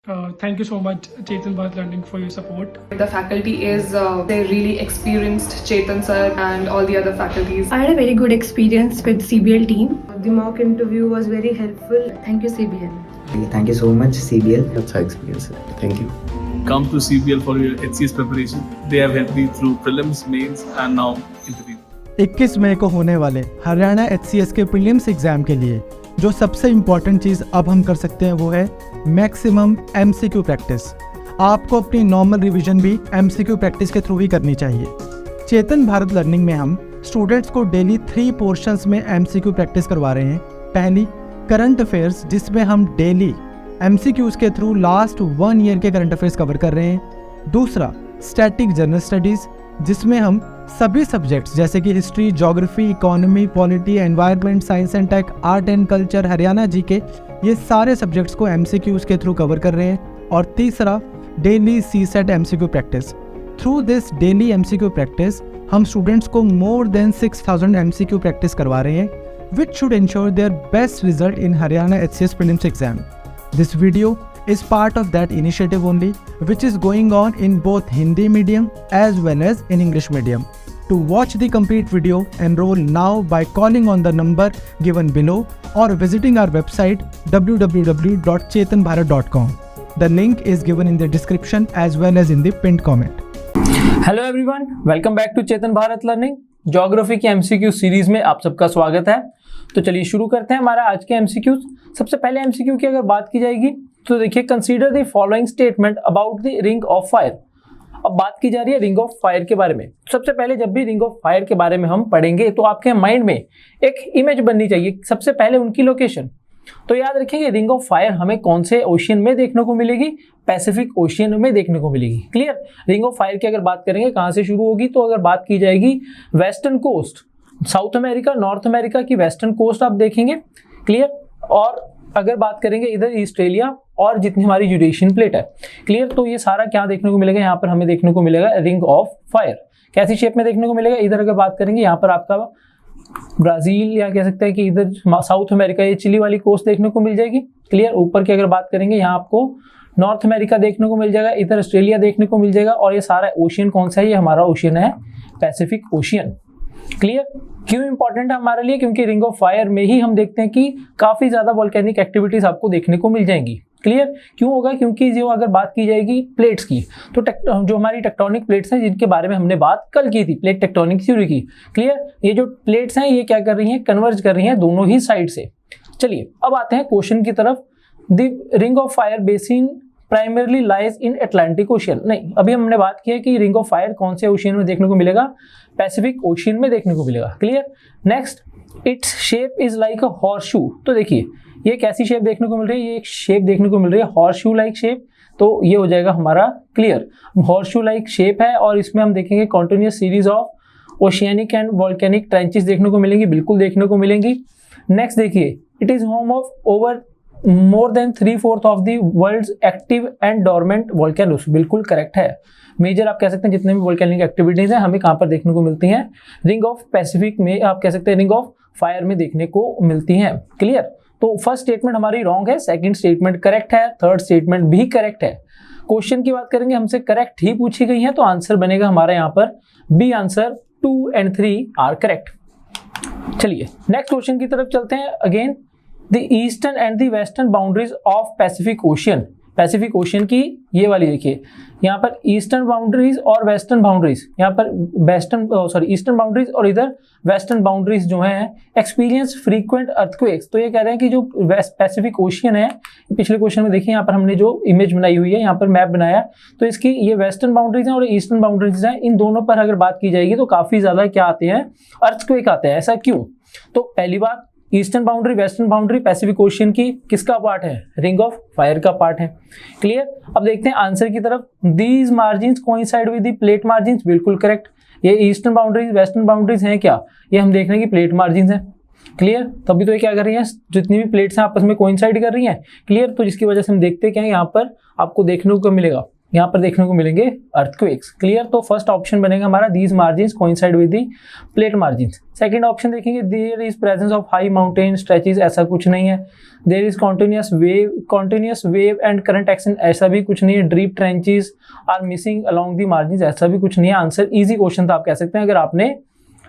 Thank you so much, Chetan Bharat Learning, for your support. The faculty is they're really experienced, Chetan sir and all the other faculties. I had a very good experience with CBL team. The mock interview was very helpful. Thank you CBL. Thank you so much CBL. अच्छा experience है. Thank you. Come to CBL for your HCS preparation. They have helped me through prelims, mains and now interview. 21 मई को होने वाले Haryana HCS के prelims exam के लिए जो सबसे इम्पॉर्टेंट चीज़ अब हम कर सकते हैं वो है मैक्सिमम MCQ प्रैक्टिस। आपको अपनी नॉर्मल रिवीजन भी MCQ प्रैक्टिस के थ्रू ही करनी चाहिए। चेतन भारत लर्निंग में हम स्टूडेंट्स को डेली 3 पोर्शंस में MCQ प्रैक्टिस करवा रहे हैं। पहली करंट अफेयर्स, जिसमें हम डेली MCQs के थ्रू लास्ट 1 ईयर के करंट अफेयर्स कवर कर रहे हैं। दूसरा स्टैटिक जनरल स्टडीज़, जिसमें हम सभी सब्जेक्ट्स जैसे कि history, geography, economy, polity, environment, science and tech, art and culture, Haryana GK, ये सारे सब्जेक्ट्स को MCQs के थ्रू कवर कर रहे हैं। और तीसरा daily CSET MCQ practice. Through this daily MCQ practice हम स्टूडेंट्स को मोर देन 6000 MCQ प्रैक्टिस करवा रहे हैं, which should ensure their best result in Haryana HCS prelims exam. This video is part of that initiative only, which is going on in both Hindi medium as well as in English medium. To watch the complete video, enroll now by calling on the number given below or visiting our website www.chetanbharat.com. The link is given in the description as well as in the pinned comment. Hello everyone, welcome back to Chetan Bharat learning. Geography की MCQ series में आप सबका स्वागत है। तो चलिए शुरू करते हैं हमारा आज के MCQ। सबसे पहले MCQ की अगर बात की जाएगी तो देखिए, consider the following statement about the ring of fire. अब बात की जा रही है रिंग ऑफ फायर के बारे में। सबसे पहले जब भी रिंग ऑफ फायर के बारे में हम पढ़ेंगे तो आपके माइंड में एक इमेज बननी चाहिए, सबसे पहले उनकी लोकेशन। तो याद रखिए रिंग ऑफ फायर हमें कौन से ओशियन में देखने को मिलेगी? पैसिफिक ओशियन में देखने को मिलेगी। क्लियर। रिंग ऑफ फायर की अगर बात करेंगे कहाँ से शुरू होगी, तो अगर बात की जाएगी western coast, south America, north America की वेस्टर्न कोस्ट आप देखेंगे। क्लियर। और अगर बात करेंगे इधर ऑस्ट्रेलिया और जितनी हमारी यूरेशियन प्लेट है। क्लियर। तो ये सारा क्या देखने को मिलेगा, यहाँ पर हमें देखने को मिलेगा रिंग ऑफ फायर। कैसी शेप में देखने को मिलेगा? इधर अगर बात करेंगे यहाँ पर आपका ब्राजील, या कह सकते हैं कि इधर साउथ अमेरिका, ये चिली वाली कोस्ट देखने को मिल जाएगी। क्लियर। ऊपर की अगर बात करेंगे यहाँ आपको नॉर्थ अमेरिका देखने को मिल जाएगा, इधर ऑस्ट्रेलिया देखने को मिल जाएगा। और ये सारा ओशियन कौन सा है? ये हमारा ओशियन है पैसिफिक ओशियन। क्लियर। क्यों इंपॉर्टेंट है हमारे लिए? क्योंकि रिंग ऑफ फायर में ही हम देखते हैं कि काफी ज्यादा वोल्केनिक एक्टिविटीज आपको देखने को मिल जाएंगी। क्लियर। क्यों होगा? क्योंकि जो अगर बात की जाएगी प्लेट्स की, तो जो हमारी टेक्टोनिक प्लेट्स हैं जिनके बारे में हमने बात कल की थी, प्लेट टेक्टोनिक थ्योरी की। क्लियर। ये जो प्लेट्स हैं ये क्या कर रही हैं? कन्वर्ज कर रही हैं दोनों ही साइड से। चलिए अब आते हैं क्वेश्चन की तरफ। The ring of fire basin primarily lies in Atlantic ocean. नहीं, अभी हमने बात की है कि रिंग ऑफ फायर कौन से ओशियन में देखने को मिलेगा? पैसिफिक ओशियन में देखने को मिलेगा। Clear. Next, its shape is like a horseshoe. तो देखिए ये कैसी शेप देखने को मिल रही है? ये एक शेप देखने को मिल रही है हॉर्सशू लाइक शेप। तो ये हो जाएगा हमारा क्लियर, हॉर्सशू लाइक शेप है। और इसमें हम देखेंगे continuous series of oceanic and volcanic trenches देखने को मिलेंगी, बिल्कुल देखने को मिलेंगी। नेक्स्ट देखिए, it is home of over more than 3/4 of the world's active and dormant volcanoes. बिल्कुल करेक्ट है। मेजर आप कह सकते हैं जितने भी वोल्केनिक एक्टिविटीज हैं हमें कहाँ पर देखने को मिलती हैं? रिंग ऑफ पैसिफिक में, आप कह सकते हैं रिंग ऑफ फायर में देखने को मिलती हैं। क्लियर। तो फर्स्ट स्टेटमेंट हमारी रॉन्ग है, सेकंड स्टेटमेंट करेक्ट है, थर्ड स्टेटमेंट भी करेक्ट है। क्वेश्चन की बात करेंगे हमसे करेक्ट ही पूछी गई है, तो आंसर बनेगा हमारा यहाँ पर B answer. 2 and 3 are correct. चलिए नेक्स्ट क्वेश्चन की तरफ चलते हैं। Again, the eastern and the western boundaries of Pacific Ocean. Pacific Ocean की ये वाली देखिए, यहाँ पर ईस्टर्न बाउंड्रीज और वेस्टर्न बाउंड्रीज, यहाँ पर ईस्टर्न बाउंड्रीज और इधर वेस्टर्न बाउंड्रीज जो हैं एक्सपीरियंस फ्रीक्वेंट अर्थक्वेक्स। तो ये कह रहे हैं कि जो वेस्ट पैसिफिक ओशियन है, पिछले क्वेश्चन में देखिए यहाँ पर हमने जो इमेज बनाई हुई है, यहाँ पर मैप बनाया, तो इसकी ये वेस्टर्न बाउंड्रीज हैं और ईस्टर्न बाउंड्रीज हैं। इन दोनों पर अगर बात की जाएगी तो काफी ज्यादा क्या आते हैं? अर्थक्वेक आते हैं। ऐसा क्यों? तो पहली बात, eastern boundary western boundary Pacific Ocean की किसका पार्ट है? रिंग ऑफ फायर का पार्ट है। क्लियर। अब देखते हैं आंसर की तरफ। These margins coincide with the plate margins. बिल्कुल करेक्ट। ये ईस्टर्न बाउंड्रीज वेस्टर्न बाउंड्रीज हैं क्या? ये हम देख रहे हैं कि प्लेट मार्जिन्स हैं। क्लियर। तभी तो ये क्या कर रही हैं? जितनी भी प्लेट्स हैं आपस में कोइंसाइड कर रही हैं। क्लियर। तो जिसकी वजह से हम देखते हैं क्या यहाँ पर आपको देखने को मिलेगा यहाँ पर देखने को मिलेंगे अर्थक्वेक्स। क्लियर, तो फर्स्ट ऑप्शन बनेगा हमारा these margins coincide with the plate margins. Second option देखेंगे there is presence of high mountain stretches, ऐसा कुछ नहीं है। There is continuous wave and current action, ऐसा भी कुछ नहीं है। Deep trenches are missing along the margins, ऐसा भी कुछ नहीं है। आंसर इजी क्वेश्चन था आप कह सकते हैं अगर आपने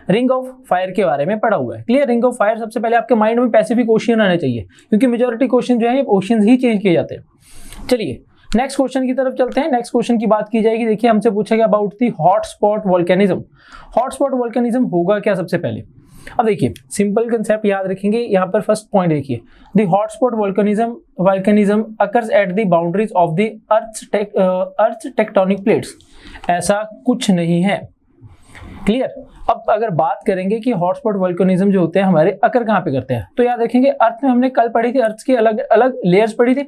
रिंग ऑफ फायर के बारे में पढ़ा हुआ है। क्लियर, रिंग ऑफ फायर सबसे पहले आपके माइंड में पैसिफिक ओशियन आने चाहिए, क्योंकि मेजॉरिटी क्वेश्चन जो है ओशियन ही चेंज किए जाते हैं। चलिए नेक्स्ट क्वेश्चन की तरफ चलते हैं। नेक्स्ट क्वेश्चन की बात की जाएगी। देखिए हमसे पूछा गया about the hotspot volcanism. Hotspot volcanism होगा क्या सबसे पहले? अब देखिए सिंपल कंसेप्ट याद रखेंगे। यहाँ पर फर्स्ट पॉइंट देखिए, the hotspot volcanism occurs at the boundaries of the earth tectonic plates, ऐसा कुछ नहीं है। क्लियर, अब अगर बात करेंगे कि हॉटस्पॉट वोल्केनिज्म जो होते हैं हमारे अकर कहाँ पे करते हैं, तो याद रखेंगे अर्थ में हमने कल पढ़ी थी, अर्थ की अलग अलग लेयर्स पढ़ी थी,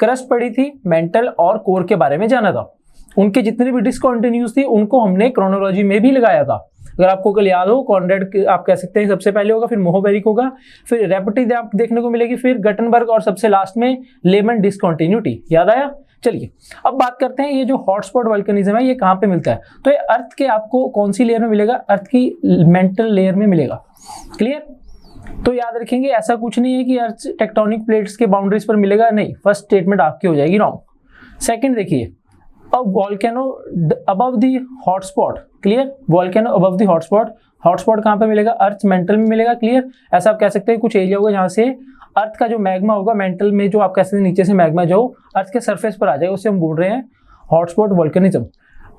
क्रस्ट पढ़ी थी, मेंटल और कोर के बारे में जाना था। उनके जितने भी डिस्कंटिन्यूज थी उनको हमने क्रोनोलॉजी में भी लगाया था। अगर आपको कल याद हो, कॉनरेड आप कह सकते हैं सबसे पहले होगा, फिर मोहोबेरिक होगा, फिर रेपटी आप देखने को मिलेगी, फिर गटनबर्ग और सबसे लास्ट में लेमन डिस्कंटिन्यूटी। याद आया? चलिए अब बात करते हैं ये जो हॉटस्पॉट वोल्केनिज्म है ये कहाँ पे मिलता है। तो ये अर्थ के आपको कौन सी लेयर में मिलेगा? अर्थ की मेंटल लेयर में मिलेगा। क्लियर, तो याद रखेंगे ऐसा कुछ नहीं है कि अर्थ टेक्टोनिक प्लेट्स के बाउंड्रीज पर मिलेगा, नहीं। फर्स्ट स्टेटमेंट आपकी हो जाएगी रॉन्ग। सेकंड देखिए, a volcano above the hotspot. Clear, volcano above the hotspot, hotspot कहाँ पे मिलेगा? अर्थ मेंटल में मिलेगा। क्लियर, ऐसा आप कह सकते हैं कुछ एरिया होगा जहाँ से अर्थ का जो मैग्मा होगा मेंटल में, जो आप कह सकते हैं नीचे से मैग्मा जो अर्थ के सरफेस पर आ जाएगा, उसे हम बोल रहे हैं hotspot volcanism.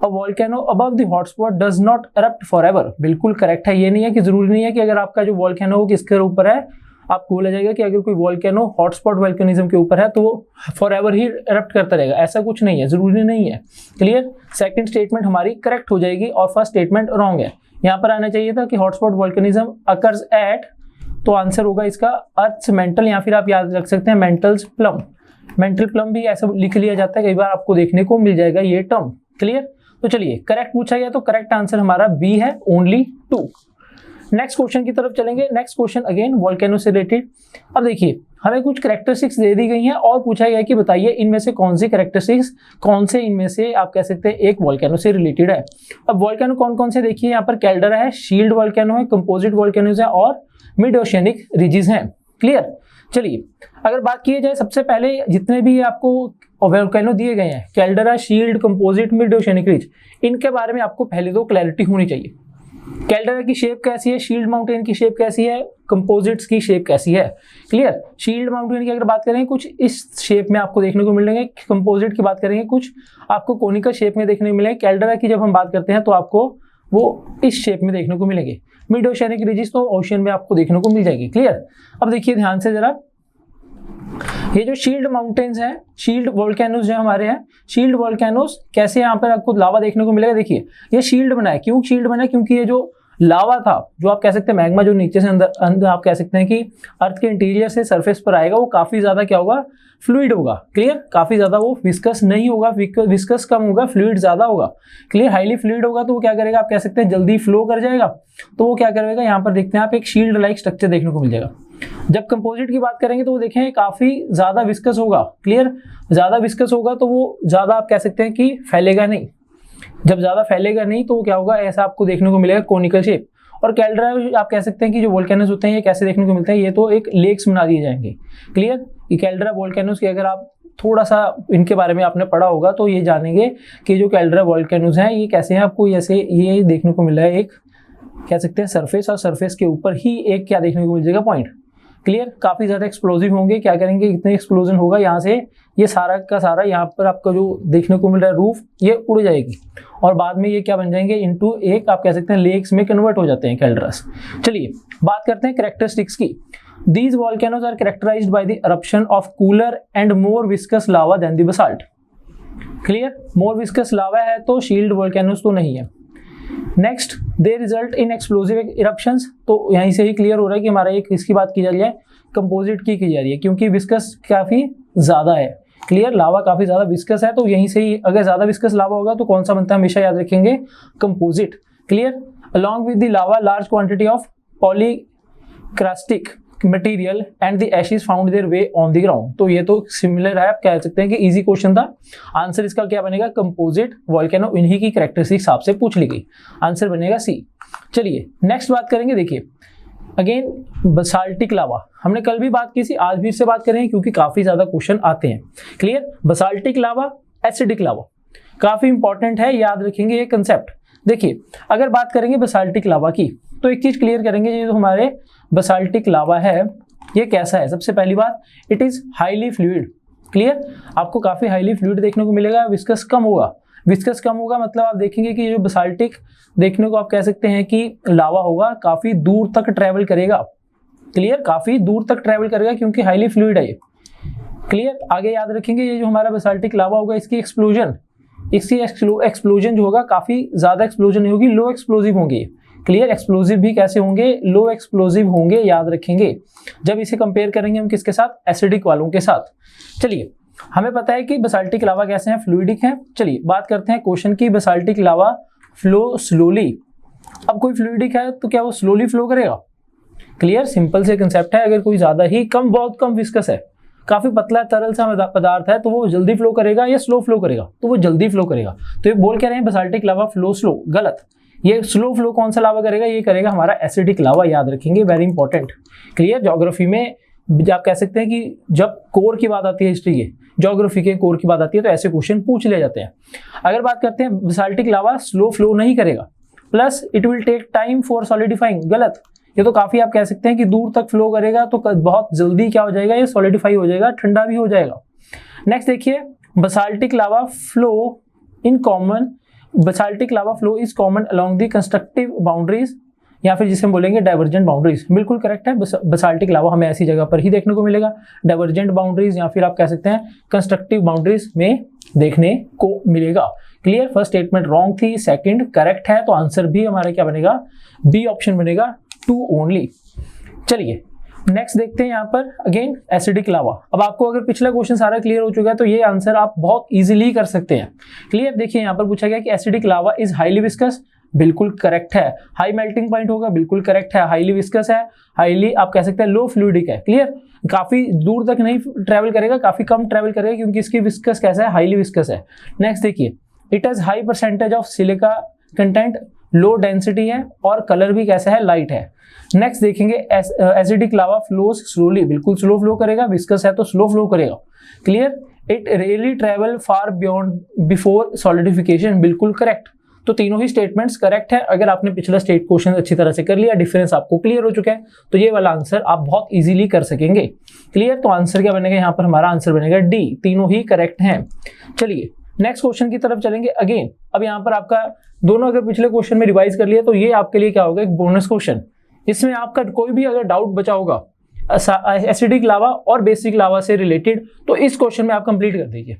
A volcano above the hotspot does not erupt forever, बिल्कुल करेक्ट है। ये नहीं है कि जरूरी नहीं है कि अगर आपका जो वोल्केनो हो किसके ऊपर है, आपको बोला जाएगा कि अगर कोई वोल्केनो हॉटस्पॉट वोल्केनिज्म के ऊपर है तो वो फॉरएवर ही इरप्ट करता रहेगा, ऐसा कुछ नहीं है, जरूरी नहीं है। क्लियर, सेकंड स्टेटमेंट हमारी करेक्ट हो जाएगी और फर्स्ट स्टेटमेंट रॉन्ग है। यहाँ पर आना चाहिए था कि हॉटस्पॉट वोल्केनिज्म अकर्स एट, तो आंसर होगा इसका अर्थ मेंटल, या फिर आप याद रख सकते हैं मेंटल्स प्लम। मेंटल प्लम भी ऐसा लिख लिया जाता है, कई बार आपको देखने को मिल जाएगा ये टर्म। क्लियर, तो चलिए करेक्ट पूछा गया तो करेक्ट आंसर हमारा बी है, ओनली 2। नेक्स्ट क्वेश्चन की तरफ चलेंगे। नेक्स्ट क्वेश्चन अगेन वोल्केनो से रिलेटेड। अब देखिए हमें कुछ कैरेक्टरिस्टिक्स दे दी गई हैं और पूछा गया है कि बताइए इनमें से कौन सी कैरेक्टरिस्टिक्स, कौन से इनमें से आप कह सकते हैं एक वोल्केनो से रिलेटेड है। अब वोल्केनो कौन कौन से देखिए, यहाँ पर कैल्डरा है, शील्ड वोल्केनो है, कंपोजिट वोल्केनोज है और मिड ओशियनिक रिजेस हैं। क्लियर, चलिए अगर बात की जाए सबसे पहले जितने भी आपको वोल्केनो दिए गए हैं, caldera, shield, composite, mid oceanic ridge, इनके बारे में आपको पहले तो क्लैरिटी होनी चाहिए। कैल्डरा की शेप कैसी है, शील्ड माउंटेन की शेप कैसी है, कंपोजिट्स की शेप कैसी है। क्लियर, शील्ड माउंटेन की अगर बात करें कुछ इस शेप में आपको देखने को मिलेंगे, कंपोजिट की बात करेंगे कुछ आपको कोनिकल शेप में देखने को मिलेंगे, कैल्डरा की जब हम बात करते हैं तो आपको वो इस शेप में देखने को मिलेंगे। मिड ओशियनिक रिजिस तो ओशियन में आपको देखने को मिल जाएगी। क्लियर, अब देखिए ध्यान से जरा, ये जो शील्ड माउंटेन्स हैं, शील्ड वोल्केनोज जो हमारे हैं, शील्ड वोल्केनोज कैसे यहाँ पर आपको लावा देखने को मिलेगा। देखिए ये शील्ड बना है, क्यों शील्ड बना है? क्योंकि ये जो लावा था, जो आप कह सकते हैं मैग्मा जो नीचे से अंदर आप कह सकते हैं कि अर्थ के इंटीरियर से सरफेस पर आएगा, वो काफी ज्यादा क्या होगा, फ्लूइड होगा। क्लियर, काफी ज्यादा वो विस्कस नहीं होगा, विस्कस कम होगा, फ्लूइड ज्यादा होगा। क्लियर, हाईली फ्लूइड होगा तो वो क्या करेगा, आप कह सकते हैं जल्दी फ्लो कर जाएगा, तो वो क्या करेगा, यहाँ पर देखते हैं आप एक शील्ड लाइक स्ट्रक्चर देखने को मिल जाएगा। जब कंपोजिट की बात करेंगे तो वो देखें काफी ज्यादा विस्कस होगा। क्लियर, ज्यादा विस्कस होगा तो वो ज्यादा आप कह सकते हैं कि फैलेगा नहीं, जब ज्यादा फैलेगा नहीं तो क्या होगा, ऐसा आपको देखने को मिलेगा कोनिकल शेप। और कैल्डरा आप कह सकते हैं कि जो वोल्केनोज होते हैं ये कैसे देखने को मिलते हैं, ये तो एक लेक्स बना दिए जाएंगे। क्लियर, ये कैल्डरा वोल्केनोज की अगर आप थोड़ा सा इनके बारे में आपने पढ़ा होगा तो ये जानेंगे कि जो कैल्डरा वोल्केनोज हैं ये कैसे हैं। आपको ऐसे ये देखने को मिला है, एक कह सकते हैं सरफेस, और सरफेस के ऊपर ही एक क्या देखने को मिल जाएगा, पॉइंट। क्लियर, काफी ज्यादा एक्सप्लोजिव होंगे, क्या करेंगे, इतने एक्सप्लोजन होगा यहाँ से, ये सारा का सारा यहाँ पर आपका जो देखने को मिल रहा है रूफ, ये उड़ जाएगी और बाद में ये क्या बन जाएंगे, इनटू एक आप कह सकते हैं लेक्स में कन्वर्ट हो जाते हैं कैल्डरास। चलिए बात करते हैं कैरेक्टरिस्टिक्स की। These volcanoes are characterized by the eruption of cooler and more viscous lava than the basalt. Clear? More viscous lava है तो शील्ड वोल्केनोज तो नहीं है। Next, they result in explosive eruptions, तो यहीं से ही क्लियर हो रहा है कि हमारा एक इसकी बात की जा रही है, कंपोजिट की जा रही है, क्योंकि विस्कस काफी ज्यादा है। क्लियर, लावा काफी ज्यादा विस्कस है, तो यहीं से ही अगर ज्यादा विस्कस लावा होगा तो कौन सा बनता है, हमेशा याद रखेंगे composite. Clear, along with the lava large quantity of pyroclastic material and the ashes found their way on the ground. तो ये तो सिमिलर है, आप कह सकते हैं कि इजी क्वेश्चन था। आंसर इसका क्या बनेगा, कंपोजिट वोल्केनो, इन्हीं की कैरेक्टरिस्टिक्स आपसे पूछ ली गई, आंसर बनेगा सी। चलिए नेक्स्ट बात करेंगे, देखिए अगेन बसाल्टिक लावा, हमने कल भी बात की थी, आज भी इससे बात करेंगे क्योंकि काफी ज्यादा क्वेश्चन आते हैं। क्लियर, बसाल्टिक लावा, एसिडिक लावा, काफी इंपॉर्टेंट है, याद रखेंगे ये कंसेप्ट। देखिए अगर बात करेंगे बसाल्टिक लावा की तो एक चीज क्लियर करेंगे, ये जो हमारे बसाल्टिक लावा है ये कैसा है। सबसे पहली बात, it is highly fluid. Clear, आपको काफी हाईली फ्लूइड देखने को मिलेगा, विस्कस कम होगा। विस्कस कम होगा मतलब आप देखेंगे कि जो बसाल्टिक देखने को आप कह सकते हैं कि लावा होगा, काफी दूर तक ट्रेवल करेगा। क्लियर, काफी दूर तक ट्रेवल करेगा क्योंकि हाईली फ्लूइड है ये। क्लियर, आगे याद रखेंगे ये जो हमारा बसाल्टिक लावा होगा, इसकी एक्सप्लोजन जो होगा काफी ज्यादा एक्सप्लोजन नहीं होगी, लो एक्सप्लोजिव होंगे। क्लियर, एक्सप्लोजिव भी कैसे होंगे, लो एक्सप्लोजिव होंगे, याद रखेंगे जब इसे कंपेयर करेंगे हम किसके साथ, एसिडिक वालों के साथ। चलिए हमें पता है कि बसाल्टिक लावा कैसे हैं, फ्लूइडिक हैं। चलिए बात करते हैं क्वेश्चन की, बसाल्टिक लावा फ्लो स्लोली। अब कोई फ्लूइडिक है तो क्या वो स्लोली फ्लो करेगा? क्लियर, सिंपल से कंसेप्ट है, अगर कोई ज्यादा ही बहुत कम विस्कस है, काफी पतला तरल सा पदार्थ है, तो वो जल्दी फ्लो करेगा या स्लो फ्लो करेगा? तो वो जल्दी फ्लो करेगा। तो ये बोल कह रहे हैं बसाल्टिक लावा फ्लो स्लो, गलत। ये स्लो फ्लो कौन सा लावा करेगा, ये करेगा हमारा एसिडिक लावा, याद रखेंगे, वेरी इंपॉर्टेंट। क्लियर, ज्योग्राफी में आप कह सकते हैं कि जब कोर की बात आती है, हिस्ट्री के ज्योग्राफी के कोर की बात आती है, तो ऐसे क्वेश्चन पूछ ले जाते हैं। अगर बात करते हैं बसाल्टिक लावा स्लो फ्लो नहीं करेगा, plus it will take time for solidifying, गलत। ये तो काफी आप कह सकते हैं कि दूर तक फ्लो करेगा, तो बहुत जल्दी क्या हो जाएगा, ये सॉलिडिफाई हो जाएगा, ठंडा भी हो जाएगा। नेक्स्ट देखिए, basaltic lava flow in common, basaltic lava flow is common along the constructive boundaries, या फिर जिसे हम बोलेंगे डाइवर्जेंट बाउंड्रीज। बिल्कुल करेक्ट है, बसाल्टिक लावा हमें ऐसी जगह पर ही देखने को मिलेगा, डाइवर्जेंट बाउंड्रीज या फिर आप कह सकते हैं कंस्ट्रक्टिव बाउंड्रीज में देखने को मिलेगा। क्लियर, फर्स्ट स्टेटमेंट रॉन्ग थी, सेकंड करेक्ट है, तो आंसर भी हमारा क्या बनेगा, बी ऑप्शन बनेगा, 2 ओनली। चलिए नेक्स्ट देखते हैं यहाँ पर अगेन एसिडिक लावा। अब आपको अगर पिछला क्वेश्चन सारा क्लियर हो चुका है तो ये आंसर आप बहुत इजीली कर सकते हैं। क्लियर, देखिए यहाँ पर पूछा गया कि acidic lava is highly viscous, बिल्कुल करेक्ट है। हाई मेल्टिंग पॉइंट होगा, बिल्कुल करेक्ट है। हाईली विस्कस है, हाईली आप कह सकते हैं लो फ्लूइडिक है। क्लियर, काफी दूर तक नहीं ट्रेवल करेगा, काफी कम ट्रेवल करेगा क्योंकि इसकी विस्कस कैसा है, हाईली विस्कस है। नेक्स्ट देखिए, it has high percentage of silica content, low density है और कलर भी कैसा है, लाइट है। नेक्स्ट देखेंगे एसिडिक लावा फ्लोज स्लोली, बिल्कुल स्लो फ्लो करेगा, विस्कस है तो स्लो फ्लो करेगा। Clear, it really travel far beyond before solidification, बिल्कुल करेक्ट। तो तीनों ही स्टेटमेंट्स करेक्ट है। अगर आपने पिछला स्टेट क्वेश्चन अच्छी तरह से कर लिया, डिफरेंस आपको क्लियर हो चुका है, तो ये वाला आंसर आप बहुत इजीली कर सकेंगे। क्लियर, तो आंसर क्या बनेगा यहाँ पर, हमारा आंसर बनेगा डी, तीनों ही करेक्ट हैं। चलिए नेक्स्ट क्वेश्चन की तरफ चलेंगे अगेन। अब यहाँ पर आपका दोनों अगर पिछले क्वेश्चन में रिवाइज कर लिया तो ये आपके लिए क्या होगा, एक बोनस क्वेश्चन। इसमें आपका कोई भी अगर डाउट बचा होगा एसिडिक लावा और बेसिक लावा से रिलेटेड, तो इस क्वेश्चन में आप कंप्लीट कर दीजिए।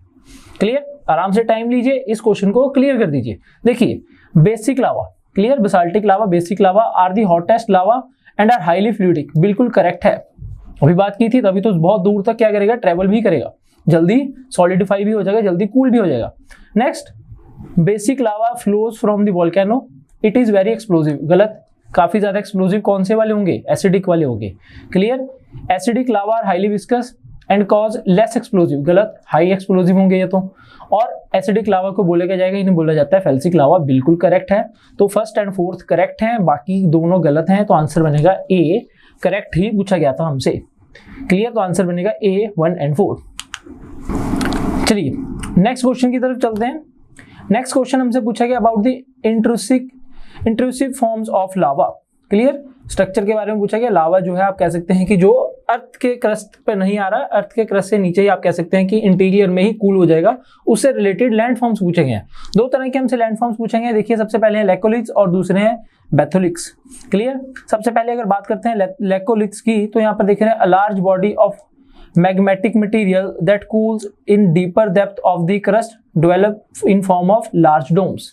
क्लियर, आराम से टाइम लीजिए, इस क्वेश्चन को क्लियर कर दीजिए। देखिए basic lava, clear, basaltic lava, basic lava are the hottest lava and are highly fluidic, बिल्कुल करेक्ट है। अभी बात की थी तभी तो बहुत दूर तक क्या करेगा, ट्रेवल भी करेगा, जल्दी सॉलिडिफाई भी हो जाएगा, जल्दी कूल भी हो जाएगा। Next, basic lava flows from the volcano, it is very explosive, गलत। काफी ज्यादा एक्सप्लोजिव कौन से वाले होंगे, एसिडिक वाले होंगे। Clear, acidic lava are highly viscous and cause less explosive, गलत, हाई एक्सप्लोजिव होंगे ये तो। और एसिडिक लावा को बोला जाएगा, इन्हें बोला जाता है फेल्सिक लावा, बिल्कुल करेक्ट है। तो फर्स्ट एंड फोर्थ करेक्ट हैं, बाकी दोनों गलत हैं, तो आंसर बनेगा ए, करेक्ट ही पूछा गया था हमसे। क्लियर, तो आंसर बनेगा ए 1 और 4। चलिए नेक्स्ट क्वेश्चन की तरफ चलते हैं। नेक्स्ट क्वेश्चन हमसे पूछा गया about the intrusive forms of lava. Clear, structure के बारे में पूछा गया। लावा जो है आप कह सकते हैं कि जो अर्थ के क्रस्ट पे नहीं आ रहा, अर्थ के क्रस्ट से नीचे ही आप कह सकते हैं कि इंटीरियर में ही कूल हो जाएगा, उससे रिलेटेड लैंड फॉर्म्स पूछे गए हैं। दो तरह के हमसे लैंड फॉर्म्स पूछेंगे। देखिए सबसे पहले हैं लैकोलिथ्स और दूसरे हैं बैथोलिक्स। क्लियर, सबसे पहले अगर बात करते हैं लैकोलिथ्स की, तो यहाँ पर देख रहे हैं a large body of magmatic material that cools in deeper depth of the crust develop in form of large domes।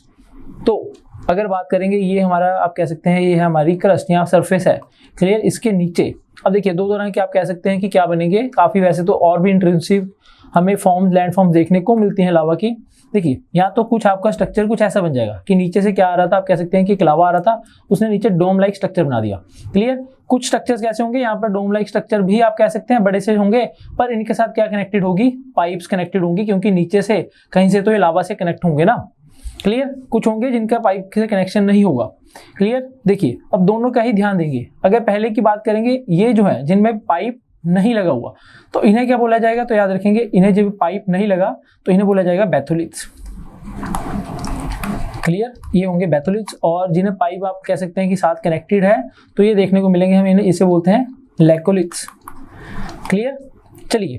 तो अगर बात करेंगे, ये हमारा आप कह सकते हैं ये है हमारी क्रस्ट, यहाँ सरफेस है। क्लियर, इसके नीचे अब देखिए दो तरह के आप कह सकते हैं कि क्या बनेंगे, काफी वैसे तो और भी इंट्रूसिव हमें फॉर्म लैंड फॉर्म देखने को मिलती हैं लावा की। देखिए यहाँ तो कुछ आपका स्ट्रक्चर कुछ ऐसा बन जाएगा कि नीचे से क्या आ रहा था, आप कह सकते हैं कि लावा आ रहा था, उसने नीचे डोम लाइक स्ट्रक्चर बना दिया। क्लियर। कुछ स्ट्रक्चर्स कैसे होंगे, यहाँ पर डोम लाइक स्ट्रक्चर भी आप कह सकते हैं बड़े से होंगे, पर इनके साथ क्या कनेक्टेड होगी, पाइप्स कनेक्टेड होंगी, क्योंकि नीचे से कहीं से तो ये लावा से कनेक्ट होंगे ना। क्लियर। कुछ होंगे जिनका पाइप से कनेक्शन नहीं होगा। क्लियर। देखिए अब दोनों का ही ध्यान देंगे। अगर पहले की बात करेंगे, ये जो है जिनमें पाइप नहीं लगा हुआ तो इन्हें क्या बोला जाएगा, तो याद रखेंगे इन्हें जब पाइप नहीं लगा तो इन्हें बोला जाएगा बैथोलिथ्स। क्लियर। ये होंगे बैथोलिथ्स। और जिन्हें पाइप आप कह सकते हैं कि साथ कनेक्टेड है तो ये देखने को मिलेंगे, हम इन्हें इसे बोलते हैं लैकोलिथ्स। क्लियर। चलिए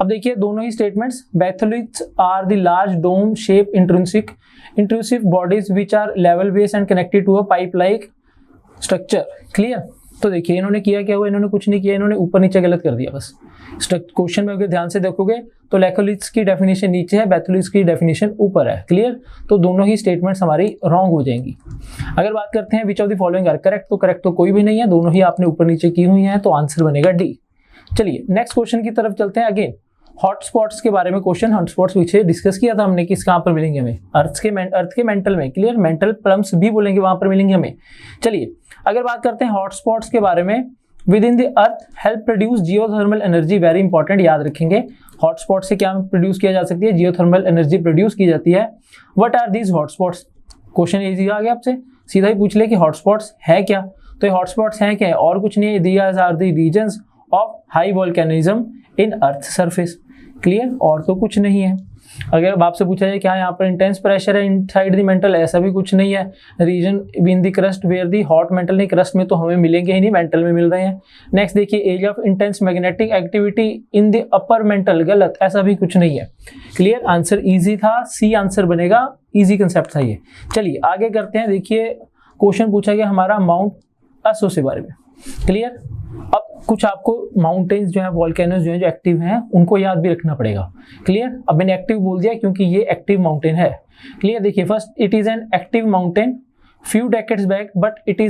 अब देखिए दोनों ही statements. Batholiths are the large dome shape intrusive bodies which are level based and connected to a pipe like structure। Clear. तो देखिए इन्होंने किया क्या हुआ, इन्होंने कुछ नहीं किया, इन्होंने ऊपर नीचे गलत कर दिया बस। क्वेश्चन में अगर ध्यान से देखोगे तो लैकोलिथ्स की डेफिनेशन नीचे है, बैथोलिथ्स की डेफिनेशन ऊपर है। क्लियर। तो दोनों ही स्टेटमेंट्स हमारी रॉन्ग हो जाएंगी। अगर बात करते हैं which of the following are correct, तो करेक्ट तो कोई भी नहीं है, दोनों ही आपने ऊपर नीचे की हुई हैं, तो आंसर बनेगा डी। चलिए नेक्स्ट क्वेश्चन की तरफ चलते हैं। अगेन हॉटस्पॉट्स के बारे में क्वेश्चन। हॉटस्पॉट्स पीछे डिस्कस किया था हमने, किस कहाँ पर मिलेंगे हमें, अर्थ के मेंटल में। क्लियर। मेंटल प्लम्स भी बोलेंगे, वहां पर मिलेंगे हमें। चलिए अगर बात करते हैं हॉटस्पॉट्स के बारे में, with in the earth help produce geothermal energy. Very important, याद रखेंगे हॉटस्पॉट से क्या प्रोड्यूस किया जा सकती है, जियोथर्मल एनर्जी प्रोड्यूस की जाती है। What are these hotspots, question easy आ गया आपसे, सीधा ही पूछ ले कि हॉटस्पॉट्स है क्या। तो ये हॉटस्पॉट्स हैं क्या, और कुछ नहीं है, these are the reasons of high volcanism in earth surface. Clear. और तो कुछ नहीं है। अगर आपसे पूछा जाए क्या यहाँ पर इंटेंस प्रेशर है इनसाइड द मेंटल, ऐसा भी कुछ नहीं है। Reason in the crust where the hot mantle, नहीं क्रस्ट में तो हमें मिलेंगे ही नहीं, मेंटल में मिल रहे हैं। नेक्स्ट देखिए area of intense magnetic activity in the upper mantle, गलत, ऐसा भी कुछ नहीं है। क्लियर। आंसर इजी था, सी आंसर बनेगा, इजी कंसेप्ट था ये। चलिए आगे करते हैं। देखिए क्वेश्चन पूछा गया हमारा माउंट असो के बारे में। क्लियर। अब कुछ आपको माउंटेन्स जो है, वॉल्केनोस जो है, जो एक्टिव हैं, उनको याद भी रखना पड़ेगा। क्लियर। अब मैंने एक्टिव बोल दिया क्योंकि ये एक्टिव माउंटेन है। क्लियर। देखिए first it is an active mountain few decades back, but it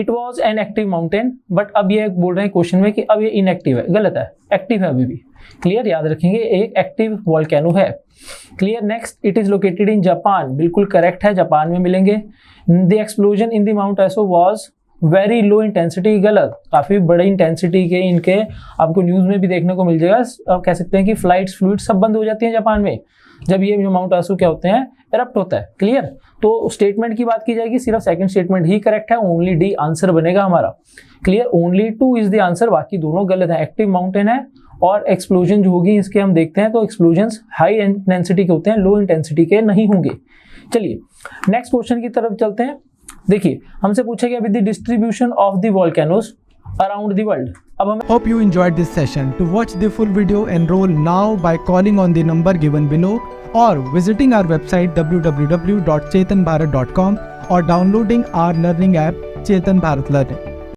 was an active mountain, but अब ये बोल रहे हैं क्वेश्चन में कि अब ये इनएक्टिव है, गलत है, एक्टिव है अभी भी। क्लियर। याद रखेंगे एक एक्टिव वॉल्केनो है। Clear. Next it is located in Japan, बिल्कुल करेक्ट है, जापान में मिलेंगे। The explosion in the mount एसो वाज वेरी लो इंटेंसिटी, गलत, काफी बड़ी इंटेंसिटी के इनके आपको न्यूज में भी देखने को मिल जाएगा। आप कह सकते हैं कि फ्लाइट्स फ्लूइड्स सब बंद हो जाती हैं जापान में जब ये जो माउंट आसू क्या होते हैं, एरप्ट होता है। क्लियर। तो स्टेटमेंट की बात की जाएगी, सिर्फ सेकंड स्टेटमेंट ही करेक्ट है, ओनली डी आंसर बनेगा हमारा। Clear. Only 2 is the answer, बाकी दोनों गलत है। एक्टिव माउंटेन है और एक्सप्लोजन जो होगी इसके हम देखते हैं तो एक्सप्लोजन्स हाई इंटेंसिटी के होते हैं, लो इंटेंसिटी के नहीं होंगे। चलिए नेक्स्ट क्वेश्चन की तरफ चलते हैं। देखिए हमसे पूछा गया with the distribution of the volcanoes around the world. अब हम Hope you enjoyed this session. To watch the full video, enroll now by calling on the number given below or visiting our website www.chetanbharat.com or downloading our learning app Chetan Bharat Learning.